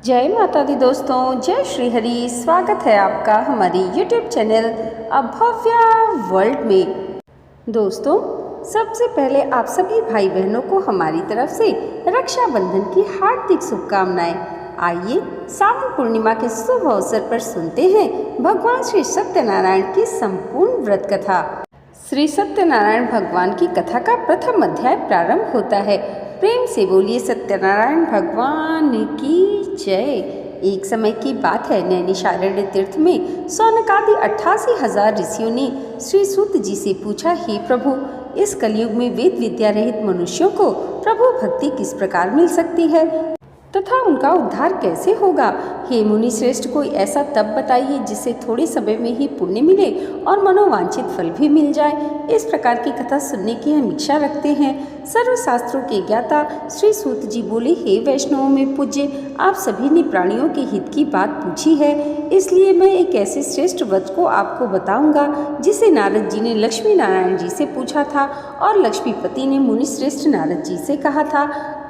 जय माता दी दोस्तों, जय श्री हरि। स्वागत है आपका हमारी YouTube चैनल अ भव्य वर्ल्ड में। दोस्तों, सबसे पहले आप सभी भाई बहनों को हमारी तरफ से रक्षाबंधन की हार्दिक शुभकामनाएं। आइए सावन पूर्णिमा के शुभ अवसर पर सुनते हैं भगवान श्री सत्यनारायण की संपूर्ण व्रत कथा। श्री सत्यनारायण भगवान की कथा का प्रथम अध्याय प्रारंभ होता है। प्रेम से बोलिए सत्यनारायण भगवान की जय। एक समय की बात है, नैमिषारण्य तीर्थ में सौनकादि 88,000 ऋषियों ने श्री सूत जी से पूछा, हे प्रभु, इस कलयुग में वेद विद्या रहित मनुष्यों को प्रभु भक्ति किस प्रकार मिल सकती है तथा उनका उद्धार कैसे होगा। हे मुनि श्रेष्ठ, कोई ऐसा तप बताइए जिससे थोड़े समय में ही पुण्य मिले और मनोवांछित फल भी मिल जाए। इस प्रकार की कथा सुनने की हम इच्छा रखते हैं। सर्वशास्त्रों के ज्ञाता श्री सूत जी बोले, हे वैष्णवों में पूज्य, आप सभी ने प्राणियों के हित की बात पूछी है, इसलिए मैं एक ऐसे श्रेष्ठ व्रत को आपको बताऊंगा जिसे नारद जी ने लक्ष्मी नारायण जी से पूछा था और लक्ष्मीपति ने मुनि श्रेष्ठ नारद जी से कहा था।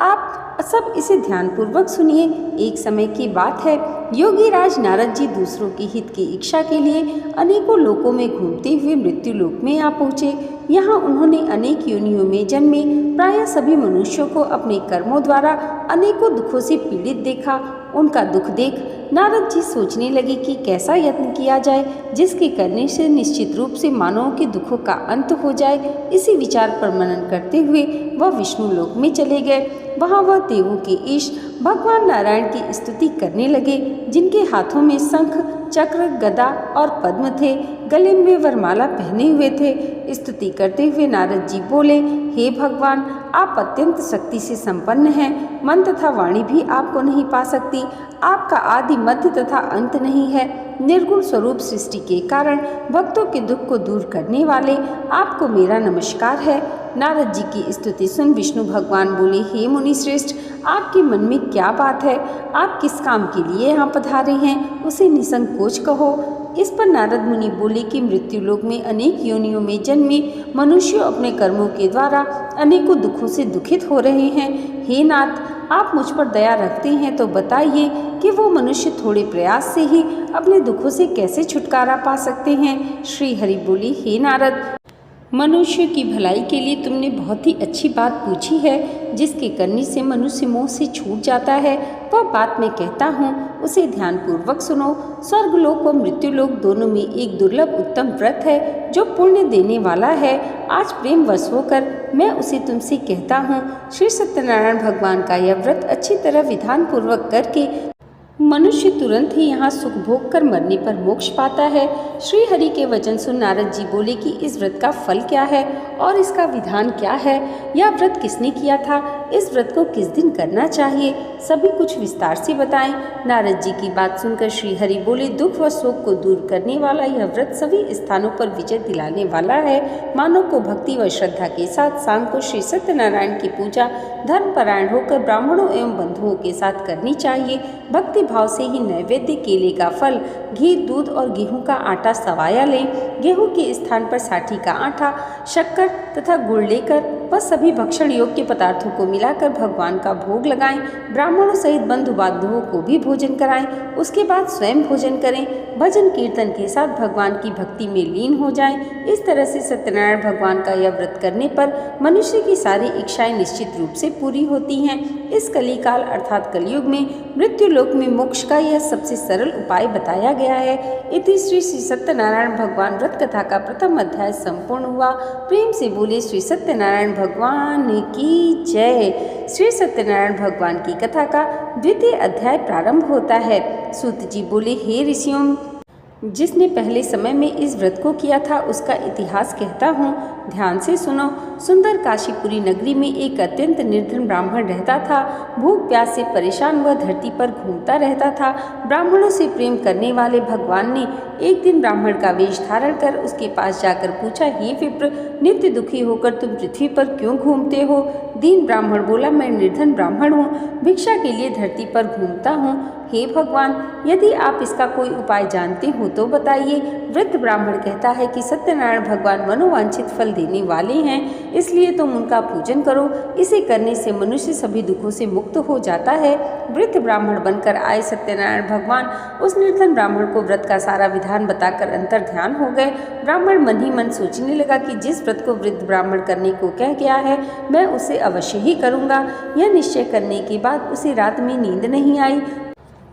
आप सब इसे ध्यानपूर्वक सुनिए। एक समय की बात है, योगी राज नारद जी दूसरों के हित की इच्छा के लिए अनेकों लोकों में घूमते हुए मृत्यु लोक में आ पहुँचे। यहाँ उन्होंने अनेक योनियों में जन्मे प्रायः सभी मनुष्यों को अपने कर्मों द्वारा अनेकों दुखों से पीड़ित देखा। उनका दुख देख नारद जी सोचने लगे कि कैसा यत्न किया जाए जिसके करने से निश्चित रूप से मानवों के दुखों का अंत हो जाए। इसी विचार पर मनन करते हुए वह विष्णु लोक में चले गए। वहाँ वह देवों के ईश भगवान नारायण की स्तुति करने लगे, जिनके हाथों में शंख, चक्र, गदा और पद्म थे, गले में वरमाला पहने हुए थे। स्तुति करते हुए नारद जी बोले, हे भगवान, आप अत्यंत शक्ति से संपन्न हैं। मन तथा वाणी भी आपको नहीं पा सकती। आपका आदि मध्य तथा अंत नहीं है। निर्गुण स्वरूप सृष्टि के कारण भक्तों के दुख को दूर करने वाले आपको मेरा नमस्कार है। नारद जी की स्तुति सुन विष्णु भगवान बोले, हे मुनि श्रेष्ठ, आपके मन में क्या बात है? आप किस काम के लिए यहाँ पधारे हैं, उसे निसंकोच कहो। इस पर नारद मुनि बोले कि मृत्यु लोक में अनेक योनियों में जन्मे मनुष्य अपने कर्मों के द्वारा अनेकों दुखों से दुखित हो रहे हैं। हे नाथ, आप मुझ पर दया रखते हैं तो बताइए कि वो मनुष्य थोड़े प्रयास से ही अपने दुखों से कैसे छुटकारा पा सकते हैं। श्री हरि बोली, हे नारद, मनुष्य की भलाई के लिए तुमने बहुत ही अच्छी बात पूछी है। जिसके करने से मनुष्य मोह से छूट जाता है, वह बात मैं कहता हूँ, उसे ध्यानपूर्वक सुनो। स्वर्गलोक और मृत्युलोक दोनों में एक दुर्लभ उत्तम व्रत है जो पुण्य देने वाला है। आज प्रेम वश होकर मैं उसे तुमसे कहता हूँ। श्री सत्यनारायण भगवान का यह व्रत अच्छी तरह विधान पूर्वक करके मनुष्य तुरंत ही यहाँ सुख भोग कर मरने पर मोक्ष पाता है। श्री हरि के वचन सुन नारद जी बोले कि इस व्रत का फल क्या है और इसका विधान क्या है? यह व्रत किसने किया था? इस व्रत को किस दिन करना चाहिए? सभी कुछ विस्तार से बताएं। नारद जी की बात सुनकर श्री हरि बोले, दुख व शोक को दूर करने वाला यह व्रत सभी स्थानों पर विजय दिलाने वाला है। मानव को भक्ति व श्रद्धा के साथ शाम को श्री सत्यनारायण की पूजा धर्मपरायण होकर ब्राह्मणों एवं बंधुओं के साथ करनी चाहिए। भक्ति भाव से ही नैवेद्य केले का फल, घी, दूध और गेहूं का आटा सवाया लें। गेहूं के स्थान पर साठी का आटा, शक्कर तथा गुड़ लेकर वह सभी भक्षण योग्य पदार्थों को मिलाकर भगवान का भोग लगाएं। ब्राह्मणों सहित बंधु बांधवों को भी भोजन कराएं। उसके बाद स्वयं भोजन करें। भजन कीर्तन के साथ भगवान की भक्ति में लीन हो जाएं। इस तरह से सत्यनारायण भगवान का यह व्रत करने पर मनुष्य की सारी इच्छाएं निश्चित रूप से पूरी होती हैं। इस कलिकाल अर्थात कलयुग में मृत्यु लोक में मोक्ष का यह सबसे सरल उपाय बताया गया है। इति श्री सत्यनारायण भगवान व्रत कथा का प्रथम अध्याय संपूर्ण हुआ। प्रेम से बोले श्री सत्यनारायण भगवान की जय। श्री सत्यनारायण भगवान की कथा का द्वितीय अध्याय प्रारंभ होता है। सूत जी बोले, हे ऋषियों, जिसने पहले समय में इस व्रत को किया था उसका इतिहास कहता हूँ, ध्यान से सुनो। सुंदर काशीपुरी नगरी में एक अत्यंत निर्धन ब्राह्मण रहता था। भूख प्यास से परेशान वह धरती पर घूमता रहता था। ब्राह्मणों से प्रेम करने वाले भगवान ने एक दिन ब्राह्मण का वेश धारण कर उसके पास जाकर पूछा, हे विप्र, नित्य दुखी होकर तुम पृथ्वी पर क्यों घूमते हो? दीन ब्राह्मण बोला, मैं निर्धन ब्राह्मण हूँ, भिक्षा के लिए धरती पर घूमता हूँ। हे भगवान, यदि आप इसका कोई उपाय जानते हो तो बताइए। वृद्ध ब्राह्मण कहता है कि सत्यनारायण भगवान मनोवांछित फल देने वाले हैं। इसलिए तुम उनका पूजन करो। इसे करने से मनुष्य सभी दुखों से मुक्त हो जाता है। वृद्ध ब्राह्मण बनकर आए सत्यनारायण भगवान उस निर्धन ब्राह्मण को व्रत का सारा विधान बताकर अंतर ध्यान हो गए। ब्राह्मण मन ही मन सोचने लगा कि जिस व्रत को वृद्ध ब्राह्मण करने को कह गया है मैं उसे अवश्य ही करूँगा। यह निश्चय करने के बाद उसे रात में नींद नहीं आई।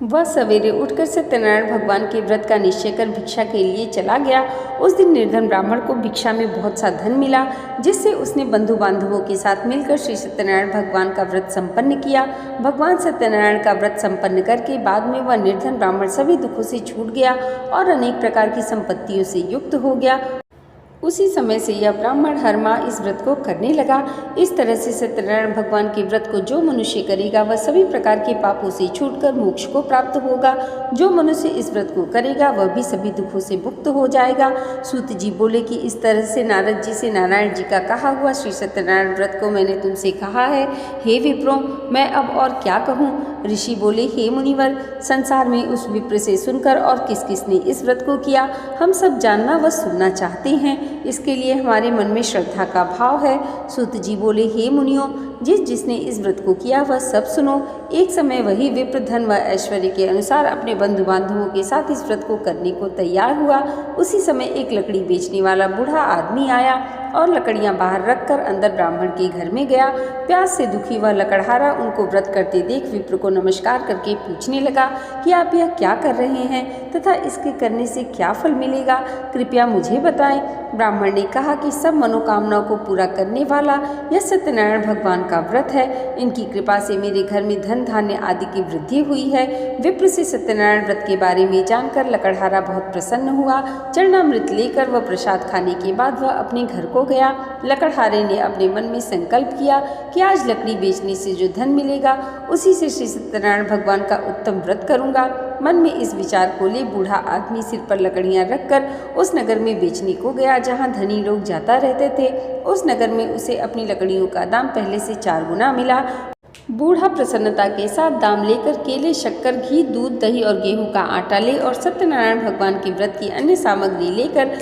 वह सवेरे उठकर सत्यनारायण भगवान के व्रत का निश्चय कर भिक्षा के लिए चला गया। उस दिन निर्धन ब्राह्मण को भिक्षा में बहुत सा धन मिला, जिससे उसने बंधु बांधवों के साथ मिलकर श्री सत्यनारायण भगवान का व्रत संपन्न किया। भगवान सत्यनारायण का व्रत संपन्न करके बाद में वह निर्धन ब्राह्मण सभी दुखों से छूट गया और अनेक प्रकार की संपत्तियों से युक्त हो गया। उसी समय से यह ब्राह्मण हर माह इस व्रत को करने लगा। इस तरह से सत्यनारायण भगवान के व्रत को जो मनुष्य करेगा वह सभी प्रकार के पापों से छूटकर मोक्ष को प्राप्त होगा। जो मनुष्य इस व्रत को करेगा वह भी सभी दुखों से मुक्त हो जाएगा। सूत जी बोले कि इस तरह से नारद जी से नारायण जी का कहा हुआ श्री सत्यनारायण व्रत को मैंने तुमसे कहा है। हे विप्रो, मैं अब और क्या कहूँ। ऋषि बोले, हे मुनिवर, संसार में उस विप्र से सुनकर और किस किसने इस व्रत को किया हम सब जानना व सुनना चाहते हैं। इसके लिए हमारे मन में श्रद्धा का भाव है। सूत जी बोले, हे मुनियों, जिसने इस व्रत को किया वह सब सुनो। एक समय वही विप्र धन व ऐश्वर्य के अनुसार अपने बंधु बांधवों के साथ इस व्रत को करने को तैयार हुआ। उसी समय एक लकड़ी बेचने वाला बूढ़ा आदमी आया और लकड़ियां बाहर रखकर अंदर ब्राह्मण के घर में गया। प्यास से दुखी वह लकड़हारा उनको व्रत करते देख विप्र को नमस्कार करके पूछने लगा कि आप यह क्या कर रहे हैं तथा इसके करने से क्या फल मिलेगा, कृपया मुझे बताएं। ब्राह्मण ने कहा कि सब मनोकामनाओं को पूरा करने वाला यह सत्यनारायण भगवान का व्रत है। इनकी कृपा से मेरे घर में धन धान्य आदि की वृद्धि हुई है। विप्र से सत्यनारायण व्रत के बारे में जानकर लकड़हारा बहुत प्रसन्न हुआ। चरणामृत लेकर वह प्रसाद खाने के बाद वह अपने घर को गया। लकड़हारे ने अपने मन में संकल्प किया कि आज लकड़ी बेचने से जो धन मिलेगा उसी से श्री सत्यनारायण भगवान का उत्तम व्रत करूंगा। मन में इस विचार को ले बूढ़ा आदमी सिर पर लकड़ियां रखकर उस नगर में बेचने को गया जहां धनी लोग जाता रहते थे। उस नगर में उसे अपनी लकड़ियों का दाम पहले से 4 गुना मिला। बूढ़ा प्रसन्नता के साथ दाम लेकर केले, शक्कर, घी, दूध, दही और गेहूं का आटा ले और सत्यनारायण भगवान के व्रत की अन्य सामग्री लेकर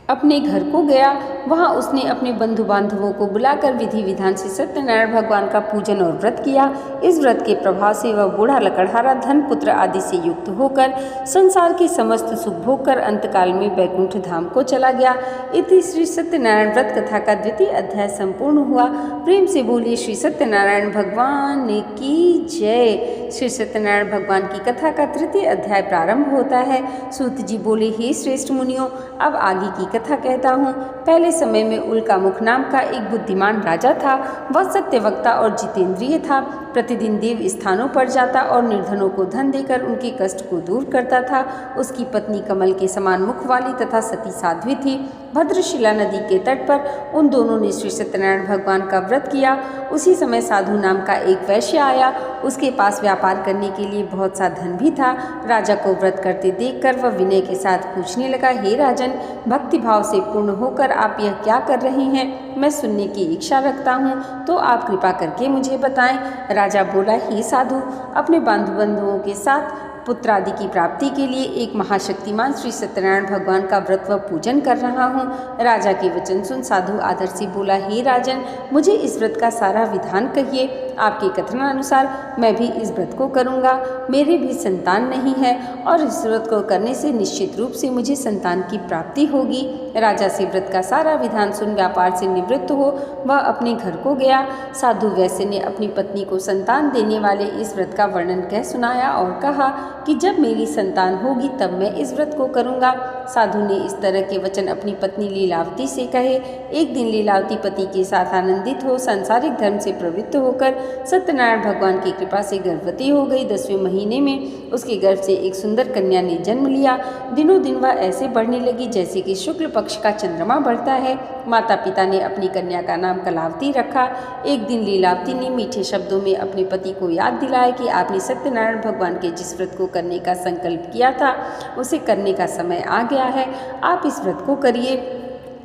अपने घर को गया। वहां उसने अपने बंधु बांधवों को बुलाकर विधि विधान से सत्यनारायण भगवान का पूजन और व्रत किया। इस व्रत के प्रभाव से वह बूढ़ा लकड़हारा धन पुत्र आदि से युक्त होकर संसार के समस्त सुख भोग कर अंतकाल में बैकुंठ धाम को चला गया। इति श्री सत्यनारायण व्रत कथा का 2वां अध्याय संपूर्ण हुआ। प्रेम से बोलिए श्री सत्यनारायण भगवान की जय। श्री सत्यनारायण भगवान की कथा का 3वां अध्याय प्रारंभ होता है। सूत जी बोले, हे श्रेष्ठ मुनियों, अब आगे की कथा कहता हूँ। पहले समय में उल्कामुख नाम का एक बुद्धिमान राजा था। वह सत्यवक्ता और जितेंद्रिय था। प्रतिदिन देव स्थानों पर जाता और निर्धनों को धन देकर उनके कष्ट को दूर करता था। उसकी पत्नी कमल के समान मुख वाली तथा सती साध्वी थी। भद्रशिला नदी के तट पर उन दोनों ने श्री सत्यनारायण भगवान का व्रत किया। उसी समय साधु नाम का एक वैश्य आया। उसके पास व्यापार करने के लिए बहुत सा धन भी था। राजा को व्रत करते देखकर वह विनय के साथ पूछने लगा, हे राजन, भक्तिभाव से पूर्ण होकर आप यह क्या कर रहे हैं? मैं सुनने की इच्छा रखता हूँ, तो आप कृपा करके मुझे बताएं। राजा बोला, हे साधु, अपने बंधुओं के साथ पुत्र आदि की प्राप्ति के लिए एक महाशक्तिमान श्री सत्यनारायण भगवान का व्रत व पूजन कर रहा हूँ। राजा के वचन सुन साधु आदर से बोला, हे राजन, मुझे इस व्रत का सारा विधान कहिए। आपके कथनानुसार मैं भी इस व्रत को करूँगा। मेरे भी संतान नहीं है और इस व्रत को करने से निश्चित रूप से मुझे संतान की प्राप्ति होगी। राजा से व्रत का सारा विधान सुन व्यापार से निवृत्त हो वह अपने घर को गया। साधु वैश्य ने अपनी पत्नी को संतान देने वाले इस व्रत का वर्णन कह सुनाया और कहा कि जब मेरी संतान होगी तब मैं इस व्रत को करूँगा। साधु ने इस तरह के वचन अपनी पत्नी लीलावती से कहे। एक दिन लीलावती पति के साथ आनंदित हो सांसारिक धर्म से प्रवृत्त होकर सत्यनारायण भगवान की कृपा से गर्भवती हो गई। 10वें महीने में उसके गर्भ से एक सुंदर कन्या ने जन्म लिया। दिनों दिन वह ऐसे बढ़ने लगी जैसे कि शुक्ल पक्ष का चंद्रमा बढ़ता है। माता पिता ने अपनी कन्या का नाम कलावती रखा। एक दिन लीलावती ने मीठे शब्दों में अपने पति को याद दिलाया कि आपने सत्यनारायण भगवान के जिस व्रत को करने का संकल्प किया था उसे करने का समय आ गया है, आप इस व्रत को करिए।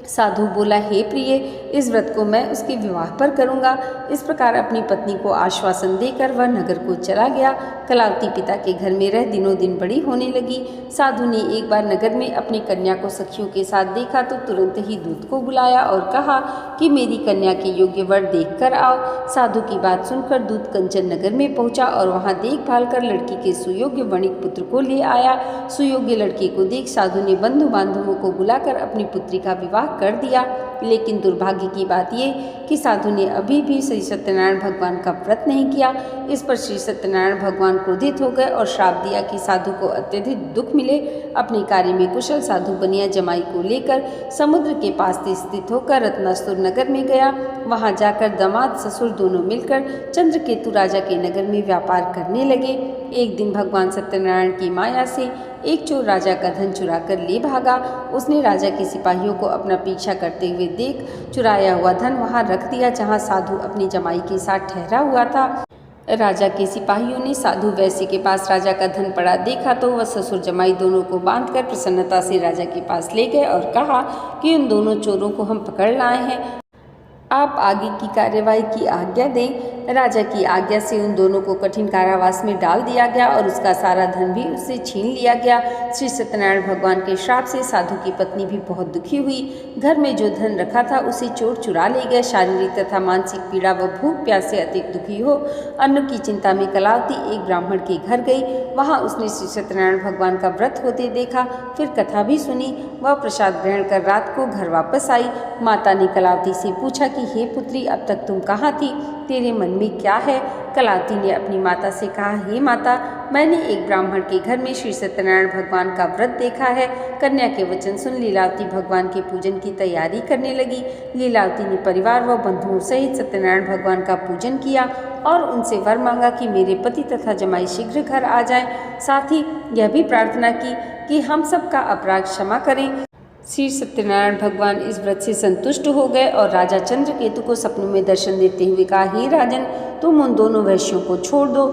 साधु बोला, हे प्रिय, इस व्रत को मैं उसके विवाह पर करूँगा। इस प्रकार अपनी पत्नी को आश्वासन देकर वह नगर को चला गया। कलावती पिता के घर में रह दिनों दिन बड़ी होने लगी। साधु ने एक बार नगर में अपनी कन्या को सखियों के साथ देखा तो तुरंत ही दूत को बुलाया और कहा कि मेरी कन्या के योग्य वर देख कर आओ। साधु की बात सुनकर दूत कंचन नगर में पहुंचा और वहां देखभाल कर लड़की के सुयोग्य वणिक पुत्र को ले आया। सुयोग्य लड़के को देख साधु ने बंधु बांधवों को बुलाकर अपनी पुत्री का विवाह कर दिया। लेकिन दुर्भाग्य की बात ये कि साधु ने अभी भी श्री सत्यनारायण भगवान का व्रत नहीं किया। इस पर श्री सत्यनारायण भगवान क्रोधित हो गए और श्राप दिया कि साधु को अत्यधिक दुख मिले। अपने कार्य में कुशल साधु बनिया जमाई को लेकर समुद्र के पास स्थित होकर रत्नासुर नगर में गया। वहां जाकर दामाद ससुर दोनों मिलकर चंद्रकेतु राजा के नगर में व्यापार करने लगे। एक दिन भगवान सत्यनारायण की माया से एक चोर राजा का धन चुरा कर ले भागा। उसने राजा के सिपाहियों को अपना पीछा करते हुए देख चुराया हुआ धन वहां रख दिया जहां साधु अपनी जमाई के साथ ठहरा हुआ था। राजा के सिपाहियों ने साधु वैश्य के पास राजा का धन पड़ा देखा तो वह ससुर जमाई दोनों को बांधकर प्रसन्नता से राजा के पास ले गए और कहा कि उन दोनों चोरों को हम पकड़ लाए हैं, आप आगे की कार्यवाही की आज्ञा दें। राजा की आज्ञा से उन दोनों को कठिन कारावास में डाल दिया गया और उसका सारा धन भी उससे छीन लिया गया। श्री सत्यनारायण भगवान के श्राप से साधु की पत्नी भी बहुत दुखी हुई। घर में जो धन रखा था उसे चोर चुरा ले गए। शारीरिक तथा मानसिक पीड़ा व भूख प्यास से अधिक दुखी हो अन्न की चिंता में कलावती एक ब्राह्मण के घर गई। वहां उसने श्री सत्यनारायण भगवान का व्रत होते देखा, फिर कथा भी सुनी। वह प्रसाद ग्रहण कर रात को घर वापस आई। माता ने कलावती से पूछा कि हे पुत्री, अब तक तुम कहाँ थी, तेरे मन में क्या है? कलावती ने अपनी माता से कहा, हे माता, मैंने एक ब्राह्मण के घर में श्री सत्यनारायण भगवान का व्रत देखा है। कन्या के वचन सुन लीलावती भगवान के पूजन की तैयारी करने लगी। लीलावती ने परिवार व बंधुओं सहित सत्यनारायण भगवान का पूजन किया और उनसे वर मांगा कि मेरे पति तथा जमाई शीघ्र घर आ जाएं। साथ ही यह भी प्रार्थना की कि हम सबका अपराध क्षमा करें। श्री सत्यनारायण भगवान इस व्रत से संतुष्ट हो गए और राजा चंद्रकेतु को सपनों में दर्शन देते हुए कहा, हे राजन, तुम उन दोनों वैश्यों को छोड़ दो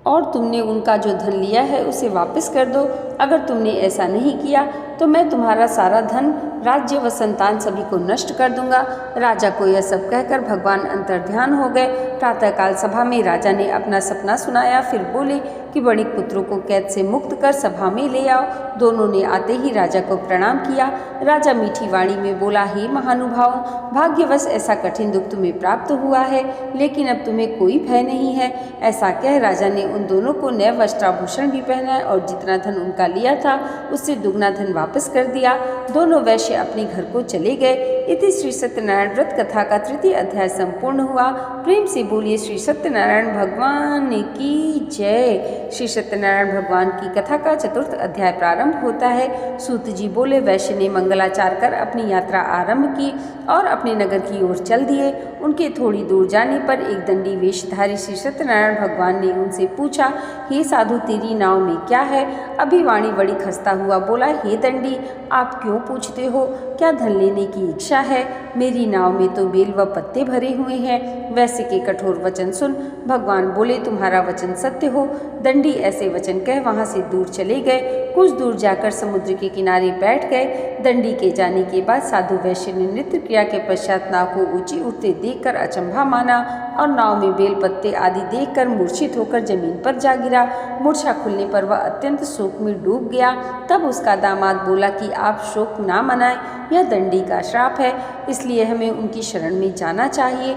और तुमने उनका जो धन लिया है उसे वापस कर दो। अगर तुमने ऐसा नहीं किया तो मैं तुम्हारा सारा धन, राज्य व संतान सभी को नष्ट कर दूंगा। राजा को यह सब कहकर भगवान अंतर्ध्यान हो गए। प्रातःकाल सभा में राजा ने अपना सपना सुनाया, फिर बोले कि वणिक पुत्रों को कैद से मुक्त कर सभा में ले आओ। दोनों ने आते ही राजा को प्रणाम किया। राजा मीठी वाणी में बोला, हे महानुभाव, भाग्यवश ऐसा कठिन दुख तुम्हें प्राप्त हुआ है, लेकिन अब तुम्हें कोई भय नहीं है। ऐसा कह राजा ने उन दोनों को नए वस्त्राभूषण भी पहनाए और जितना धन उनका लिया था उससे दुगना धन वापस कर दिया। दोनों वैश्य अपने घर को चले गए। इति श्री सत्यनारायण व्रत कथा का तृतीय अध्याय संपूर्ण हुआ। प्रेम से बोलिए श्री सत्यनारायण भगवान की जय। श्री सत्यनारायण भगवान की कथा का चतुर्थ अध्याय प्रारंभ होता है। सूत जी बोले, वैश्य ने मंगलाचार कर अपनी यात्रा आरंभ की और अपने नगर की ओर चल दिए। उनके थोड़ी दूर जाने पर एक दंडी वेशधारी श्री सत्यनारायण भगवान ने उनसे पूछा, हे साधु, तेरी नाव में क्या है? अभिवाणी बड़ी खस्ता हुआ बोला, हे दंडी, आप क्यों पूछते हो? क्या धन लेने की इच्छा है? मेरी नाव में तो बेल व पत्ते भरे हुए हैं। वैश्य के कठोर वचन सुन भगवान बोले, तुम्हारा वचन सत्य हो। दंडी ऐसे वचन कह वहां से दूर चले गए। कुछ दूर जाकर समुद्र के किनारे बैठ गए। दंडी के जाने के बाद साधु वैश्य ने नृत्य क्रिया के पश्चात नाव को ऊंची उठते देखकर अचंभा माना और नाव में बेल पत्ते आदि देखकर मूर्छित होकर जमीन पर जा गिरा। मूर्छा खुलने पर वह अत्यंत शोक में डूब गया। तब उसका दामाद बोला कि आप शोक ना मनाएं, यह दंडी का श्राप है, इसलिए हमें उनकी शरण में जाना चाहिए,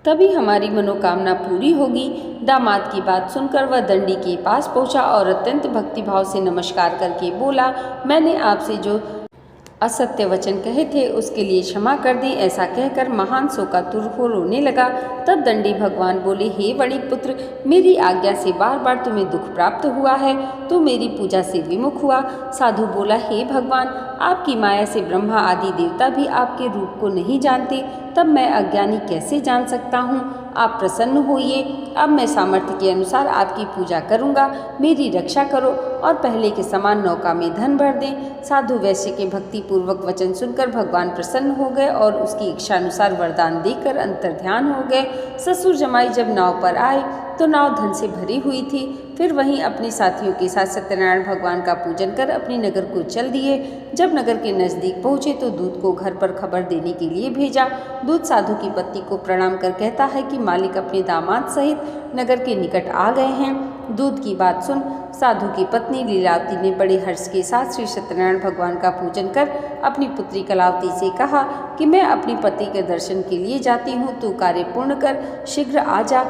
तभी हमारी मनोकामना पूरी होगी। दामाद की बात सुनकर वह दंडी के पास पहुंचा और अत्यंत भक्तिभाव से नमस्कार करके बोला, मैंने आपसे जो असत्य वचन कहे थे उसके लिए क्षमा कर दें। ऐसा कहकर महान शोकातुर हो रोने लगा। तब दंडी भगवान बोले, हे वणिक पुत्र, मेरी आज्ञा से बार बार तुम्हें दुख प्राप्त हुआ है, तो मेरी पूजा से विमुख हुआ। साधु बोला, हे भगवान, आपकी माया से ब्रह्मा आदि देवता भी आपके रूप को नहीं जानते, तब मैं अज्ञानी कैसे जान सकता हूँ? आप प्रसन्न होइए, अब मैं सामर्थ्य के अनुसार आपकी पूजा करूँगा। मेरी रक्षा करो और पहले के समान नौका में धन भर दें। साधु वैश्य के भक्ति पूर्वक वचन सुनकर भगवान प्रसन्न हो गए और उसकी इच्छा अनुसार वरदान देकर अंतर्ध्यान हो गए। ससुर जमाई जब नाव पर आए तो नाव धन से भरी हुई थी। फिर वहीं अपने साथियों के साथ सत्यनारायण भगवान का पूजन कर अपने नगर को चल दिए। जब नगर के नज़दीक पहुँचे तो दूत को घर पर खबर देने के लिए भेजा। दूत साधु की पत्नी को प्रणाम कर कहता है कि मालिक अपने दामाद सहित नगर के निकट आ गए हैं। दूत की बात सुन साधु की पत्नी लीलावती ने बड़े हर्ष के साथ श्री सत्यनारायण भगवान का पूजन कर अपनी पुत्री कलावती से कहा कि मैं अपनी पति के दर्शन के लिए जाती हूँ, तू कार्य पूर्ण कर शीघ्र आ जा।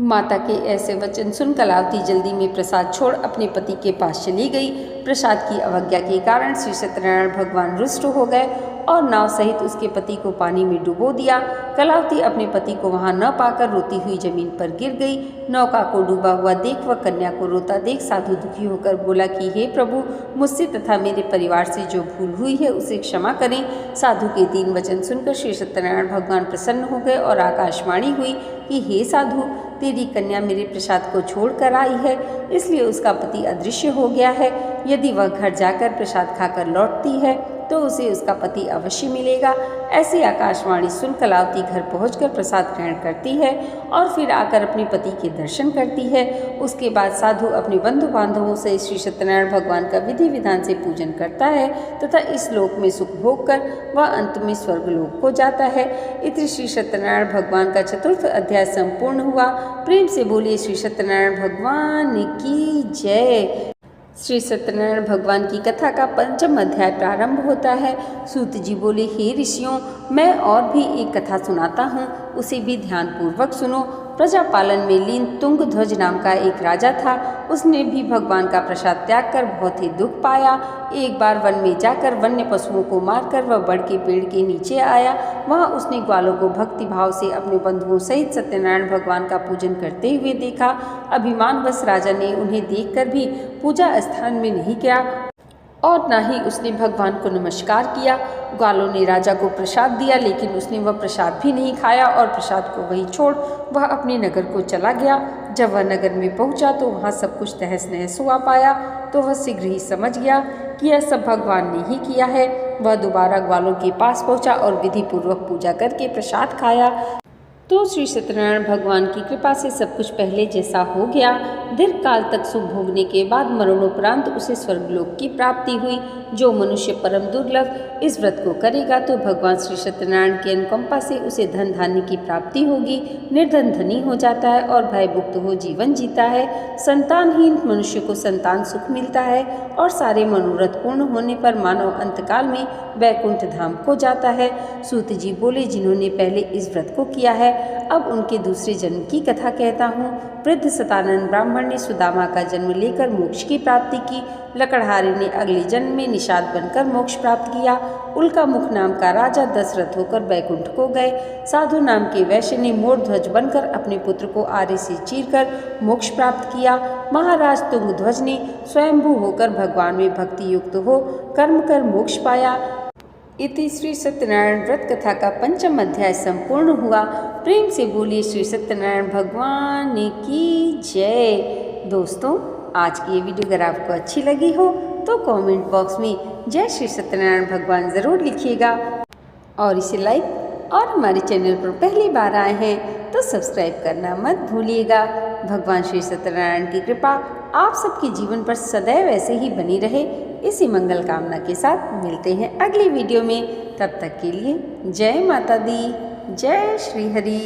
माता के ऐसे वचन सुन कलावती जल्दी में प्रसाद छोड़ अपने पति के पास चली गई। प्रसाद की अवज्ञा के कारण श्री सत्यनारायण भगवान रुष्ट हो गए और नाव सहित उसके पति को पानी में डुबो दिया। कलावती अपने पति को वहां न पाकर रोती हुई जमीन पर गिर गई। नौका को डूबा हुआ देख व कन्या को रोता देख साधु दुखी होकर बोला कि हे प्रभु, मुझसे तथा मेरे परिवार से जो भूल हुई है उसे क्षमा करें। साधु के 3 वचन सुनकर श्री सत्यनारायण भगवान प्रसन्न हो गए और आकाशवाणी हुई कि हे साधु, तेरी कन्या मेरे प्रसाद को छोड़ कर आई है, इसलिए उसका पति अदृश्य हो गया है। यदि वह घर जाकर प्रसाद खाकर लौटती है तो उसे उसका पति अवश्य मिलेगा। ऐसी आकाशवाणी सुन कलावती घर पहुंचकर प्रसाद ग्रहण करती है और फिर आकर अपने पति के दर्शन करती है। उसके बाद साधु अपने बंधु बांधवों से श्री सत्यनारायण भगवान का विधि विधान से पूजन करता है तथा इस लोक में सुख भोग कर वह अंत में स्वर्गलोक को जाता है। इति श्री सत्यनारायण भगवान का 4th अध्याय संपूर्ण हुआ। प्रेम से बोलिए श्री सत्यनारायण भगवान की जय। श्री सत्यनारायण भगवान की कथा का 5वां अध्याय प्रारंभ होता है। सूत जी बोले, हे ऋषियों, मैं और भी एक कथा सुनाता हूँ, उसे भी ध्यानपूर्वक सुनो। प्रजा पालन में लीन तुंगध्वज नाम का एक राजा था। उसने भी भगवान का प्रसाद त्याग कर बहुत ही दुख पाया। एक बार वन में जाकर वन्य पशुओं को मारकर वह बड़ के पेड़ के नीचे आया। वहाँ उसने ग्वालों को भक्ति भाव से अपने बंधुओं सहित सत्यनारायण भगवान का पूजन करते हुए देखा। अभिमानवश राजा ने उन्हें देखकर भी पूजा स्थान में नहीं गया और न ही उसने भगवान को नमस्कार किया। ग्वालों ने राजा को प्रसाद दिया, लेकिन उसने वह प्रसाद भी नहीं खाया और प्रसाद को वहीं छोड़ वह अपने नगर को चला गया। जब वह नगर में पहुंचा तो वहां सब कुछ तहस नहस हुआ पाया, तो वह शीघ्र ही समझ गया कि यह सब भगवान ने ही किया है। वह दोबारा ग्वालों के पास पहुंचा और विधि पूर्वक पूजा करके प्रसाद खाया तो श्री सत्यनारायण भगवान की कृपा से सब कुछ पहले जैसा हो गया। दीर्घ काल तक सुख भोगने के बाद मरणोपरांत उसे स्वर्गलोक की प्राप्ति हुई। जो मनुष्य परम दुर्लभ इस व्रत को करेगा तो भगवान श्री सत्यनारायण की अनुकंपा से उसे धन धान्य की प्राप्ति होगी। निर्धन धनी हो जाता है और भयमुक्त हो जीवन जीता है। संतानहीन मनुष्य को संतान सुख मिलता है और सारे मनोरथ पूर्ण होने पर मानव अंतकाल में वैकुंठ धाम को जाता है। सूत जी बोले, जिन्होंने पहले इस व्रत को किया है अब उनके दूसरे जन्म की कथा कहता हूँ। वृद्ध सतानंद ब्राह्मण ने सुदामा का जन्म लेकर मोक्ष की प्राप्ति की। लकड़हारे ने अगले जन्म में निषाद बनकर मोक्ष प्राप्त किया। उल्का मुख नाम का राजा दशरथ होकर बैकुंठ को गए। साधु नाम के वैश्य ने मोरध्वज बनकर अपने पुत्र को आरे से चीरकर मोक्ष प्राप्त किया। महाराज तुंगध्वज ने स्वयंभू होकर भगवान में भक्ति युक्त हो कर्म कर मोक्ष पाया। इति श्री सत्यनारायण व्रत कथा का 5वां अध्याय संपूर्ण हुआ। प्रेम से बोलिए श्री सत्यनारायण भगवान की जय। दोस्तों, आज की ये वीडियो अगर आपको अच्छी लगी हो तो कमेंट बॉक्स में जय श्री सत्यनारायण भगवान ज़रूर लिखिएगा और इसे लाइक और हमारे चैनल पर पहली बार आए हैं तो सब्सक्राइब करना मत भूलिएगा। भगवान श्री सत्यनारायण की कृपा आप सबके जीवन पर सदैव ऐसे ही बनी रहे, इसी मंगल कामना के साथ मिलते हैं अगली वीडियो में। तब तक के लिए जय माता दी, जय श्री हरि।